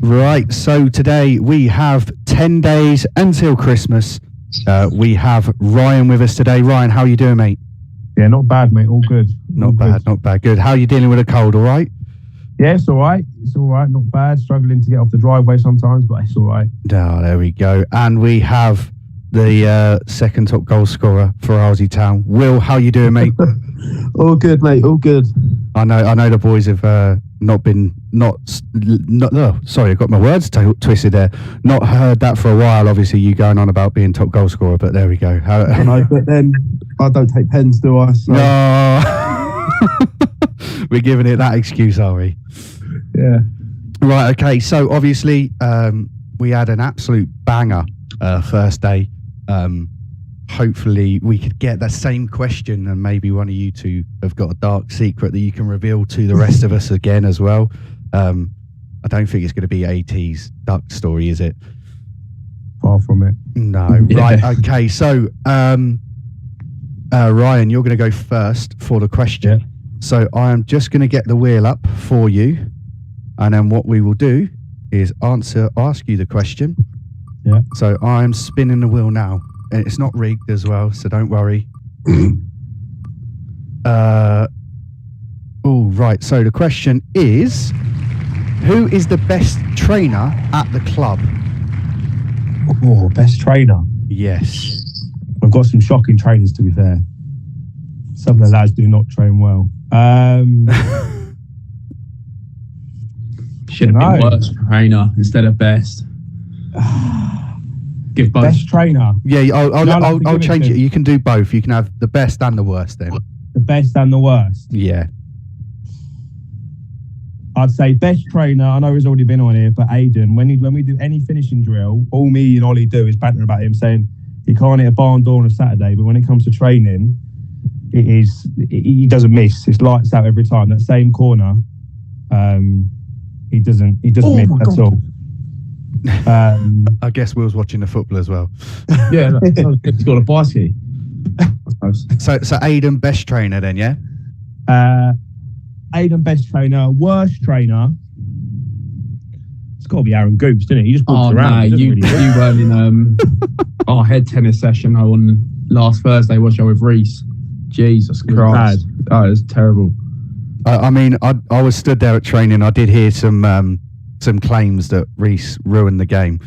Right, so today we have 10 days until Christmas. We have Ryan with us today. Ryan, how are you doing, mate? Yeah, not bad, mate. All good. Not bad. Good. How are you dealing with a cold, all right? Yeah, it's all right. Not bad. Struggling to get off the driveway sometimes, but it's all right. Oh, there we go. And we have the second top goal scorer for Arlesey Town. Will, how are you doing, mate? All good, mate. All good. I know the boys have sorry, I got my words twisted there. Not heard that for a while. Obviously, you going on about being top goal scorer, but there we go. I know, but then I don't take pens, do I? So. No. We're giving it that excuse, are we? Yeah. Right. Okay. So obviously, we had an absolute banger first day. Hopefully we could get that same question, and maybe one of you two have got a dark secret that you can reveal to the rest of us again as well. I don't think it's going to be AT's duck story, is it? Far from it. No. Yeah. Right. Okay. So, Ryan, you're going to go first for the question. Yeah. So I am just going to get the wheel up for you, and then what we will do is ask you the question. Yeah. So I'm spinning the wheel now. And it's not rigged as well, so don't worry. Right. So the question is, who is the best trainer at the club? Oh, best trainer? Yes. We've got some shocking trainers, to be fair. Some of the lads do not train well. Should have been worst trainer instead of best. Give both. Best trainer. Yeah, I'll change it. You can do both. You can have the best and the worst then. The best and the worst? Yeah. I'd say best trainer. I know he's already been on here, but Aidan, when we do any finishing drill, all me and Ollie do is banter about him saying he can't hit a barn door on a Saturday, but when it comes to training, he doesn't miss. It's lights out every time. That same corner, he doesn't miss at all. I guess Will's watching the football as well. Yeah, he's got a bicycle. So Aidan, best trainer then, yeah? Aidan, best trainer. Worst trainer, it's got to be Aaron Goops, didn't it? He just walks around. No, you weren't in our head tennis session on last Thursday, was I with Reese? Jesus Christ. Oh, it was terrible. I mean, I was stood there at training. I did hear some claims that Reese ruined the game.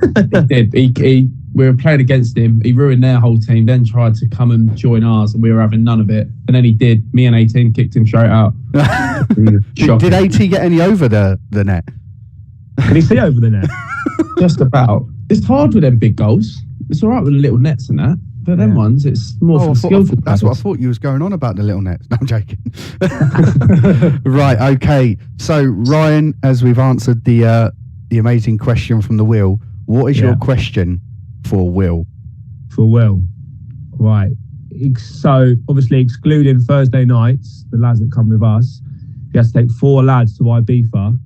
He did. We were playing against him. He ruined their whole team, then tried to come and join ours, and we were having none of it. And then he did. Me and 18 kicked him straight out. Did AT get any over the net? Can he see over the net? Just about. It's hard with them big goals. It's all right with the little nets and that. But them ones, it's more for skillful. That's what I thought you was going on about, the little nets. No, I'm joking. Right, okay. So, Ryan, as we've answered the amazing question from the Will, what is your question for Will? For Will, right. So, obviously, excluding Thursday nights, the lads that come with us, you have to take 4 lads to Ibiza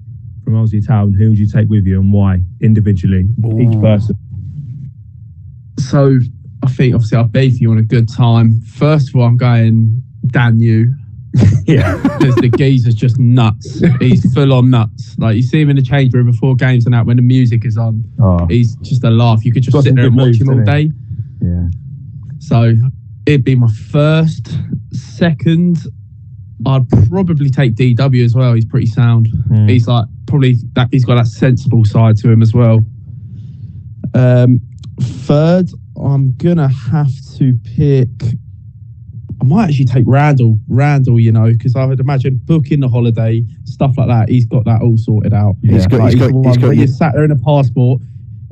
from Arlesey Town. Who would you take with you and why, individually? Ooh. Each person. So, I think obviously I'll be for you on a good time. First of all, I'm going Dan Yu. Yeah. Because the geezer's just nuts. He's full on nuts. Like, you see him in the change room before games and that, when the music is on, he's just a laugh. You could just sit there and watch him all day. Yeah. So it'd be my first. Second, I'd probably take DW as well. He's pretty sound. He's like he's got that sensible side to him as well. Third, I'm gonna have to pick. I might actually take Randall, you know, because I would imagine booking the holiday, stuff like that. He's got that all sorted out. Yeah. He's got you sat there in a passport,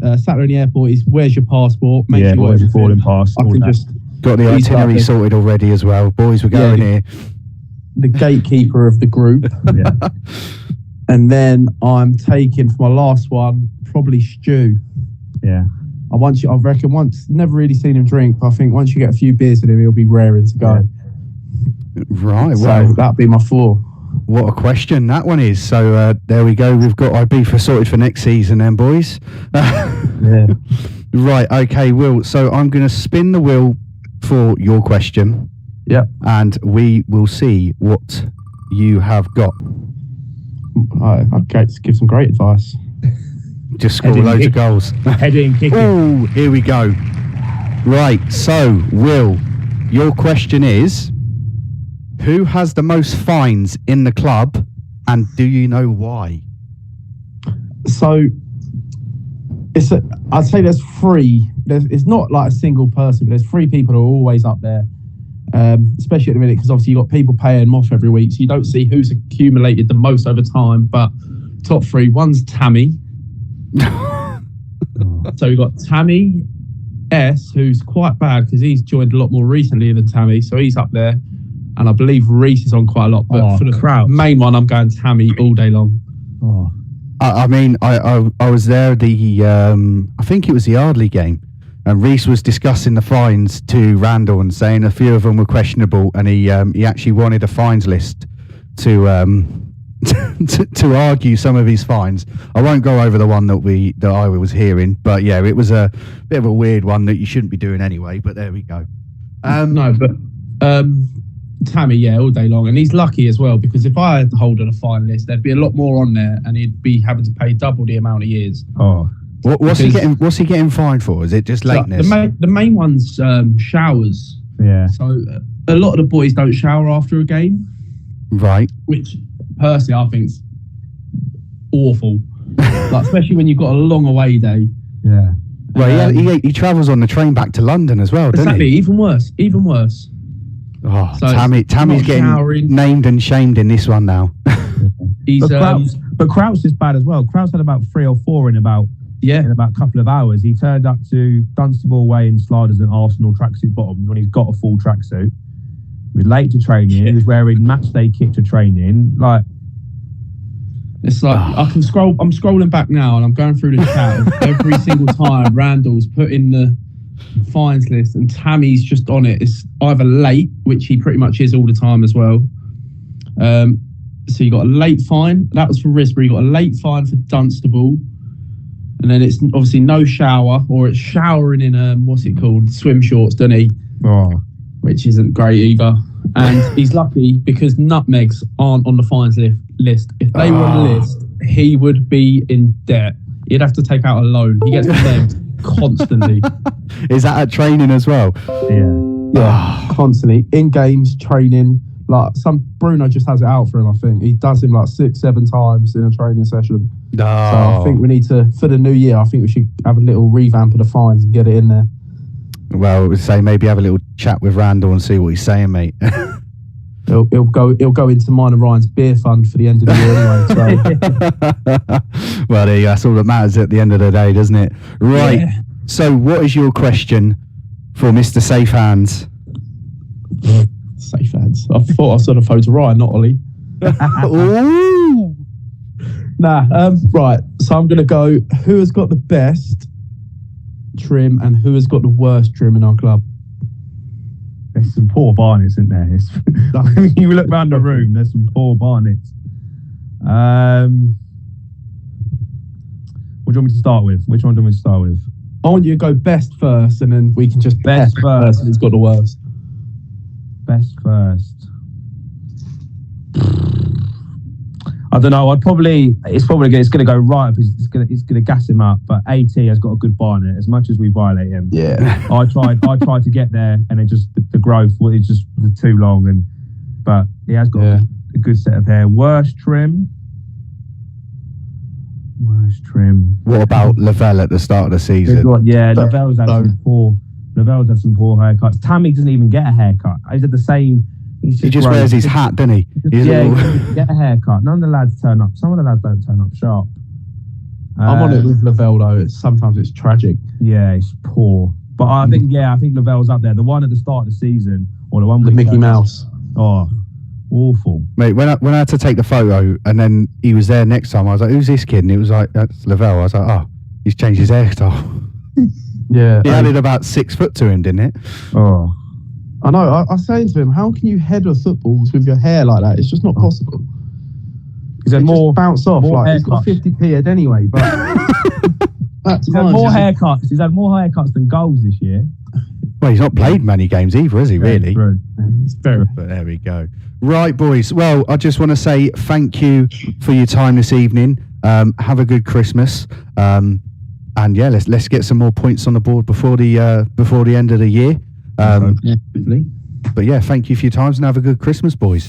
sat there in the airport. Where's your passport? Make sure where's your boarding pass? I can just got the itinerary sorted already as well. Boys, we're going here. The gatekeeper of the group. Yeah. And then I'm taking for my last one probably Stu. Yeah. I reckon never really seen him drink, but I think once you get a few beers in him, he'll be raring to go. Yeah. Right, well, so that'd be my 4. What a question that one is. So there we go. We've got Ibiza sorted for next season then, boys. Yeah. Right, okay, Will. So I'm going to spin the wheel for your question. Yep. And we will see what you have got. I'd give some great advice. Just score loads of goals. Heading, kicking. Oh, here we go. Right, so, Will, your question is, who has the most fines in the club, and do you know why? So, I'd say there's three. It's not like a single person, but there's three people who are always up there, especially at the minute, because obviously you've got people paying them off every week, so you don't see who's accumulated the most over time, but top three, one's Tammy. So we've got Tammy S, who's quite bad because he's joined a lot more recently than Tammy, so he's up there. And I believe Reese is on quite a lot, but for the main one, I'm going Tammy all day long. Oh. I mean, I was there I think it was the Ardley game, and Reese was discussing the fines to Randall and saying a few of them were questionable, and he actually wanted a fines list to to argue some of his fines. I won't go over the one that I was hearing, but yeah, it was a bit of a weird one that you shouldn't be doing anyway. But there we go. No, but Tammy, yeah, all day long, and he's lucky as well because if I had to hold on a fine list, there'd be a lot more on there, and he'd be having to pay double the amount of years. Oh, what's he getting? What's he getting fined for? Is it just lateness? The main one's showers. Yeah. So a lot of the boys don't shower after a game, right? Which personally I think's awful, like, especially when you've got a long away day. Yeah. Well, he travels on the train back to London as well, doesn't he? Exactly. Even worse. Oh, so Tammy's getting named and shamed in this one now. But Kraus is bad as well. Kraus had about 3 or 4 in about a couple of hours. He turned up to Dunstable away in sliders and Arsenal tracksuit bottoms when he's got a full tracksuit. He was late to training. He was wearing match day kit to training. Like, it's like I'm scrolling back now and I'm going through the chat of every single time Randall's put in the fines list and Tammy's just on it. It's either late, which he pretty much is all the time as well. So you got a late fine. That was for Risbury. You got a late fine for Dunstable. And then it's obviously no shower, or it's showering in what's it called? Swim shorts, doesn't he? Oh. Which isn't great either. And he's lucky because nutmegs aren't on the fines list. If they were on the list, he would be in debt. He'd have to take out a loan. He gets named constantly. Is that at training as well? Yeah, constantly. In games, training. Like Bruno just has it out for him, I think. He does him like 6-7 times in a training session. Oh. So I think we need to, for the new year, I think we should have a little revamp of the fines and get it in there. Well, we'd say maybe have a little chat with Randall and see what he's saying, mate. It'll go into mine and Ryan's beer fund for the end of the year anyway. So. Well, there you go. That's all that matters at the end of the day, doesn't it? Right. Yeah. So what is your question for Mr. Safe Hands? Safe Hands. I thought I saw the phone to Ryan, not Ollie. Ooh. Right. So I'm going to go, who has got the best trim and who has got the worst trim in our club? There's some poor Barnets, isn't there? You look around the room, there's some poor Barnets. What do you want me to start with? Which one do you want me to start with? I want you to go best first, and then we can just best first. Who's got the worst? Best first. I don't know. It's probably going to go right up. It's going to gas him up. But AT has got a good Barnet. As much as we violate him, yeah. I tried to get there, and it just the growth was just too long. But he has got a good set of hair. Worst trim. What about Lavelle at the start of the season? Lavelle's had some poor haircuts. Tammy doesn't even get a haircut. He's at the same. He just wears his hat, doesn't he? He doesn't get a haircut. None of the lads turn up. Some of the lads don't turn up sharp. I'm on it with Lavelle though. Sometimes it's tragic. Yeah, it's poor. But I think Lavelle's up there. The one at the start of the season, or the one with Mickey Mouse. Oh, awful. Mate, when I had to take the photo, and then he was there next time, I was like, "Who's this kid?" And it was like, "That's Lavelle." I was like, "Oh, he's changed his hairstyle." Yeah, he added about 6 foot to him, didn't it? Oh. I know. I was saying to him, how can you header footballs with your hair like that? It's just not possible. Is there more just bounce off? Like he's got 50p head anyway. But he's had more haircuts. He's had more haircuts than goals this year. Well, he's not played many games either, has he? Really? True. It's very. But there we go. Right, boys. Well, I just want to say thank you for your time this evening. Have a good Christmas. And yeah, let's get some more points on the board before the end of the year. Definitely. But yeah, thank you for your times and have a good Christmas, boys.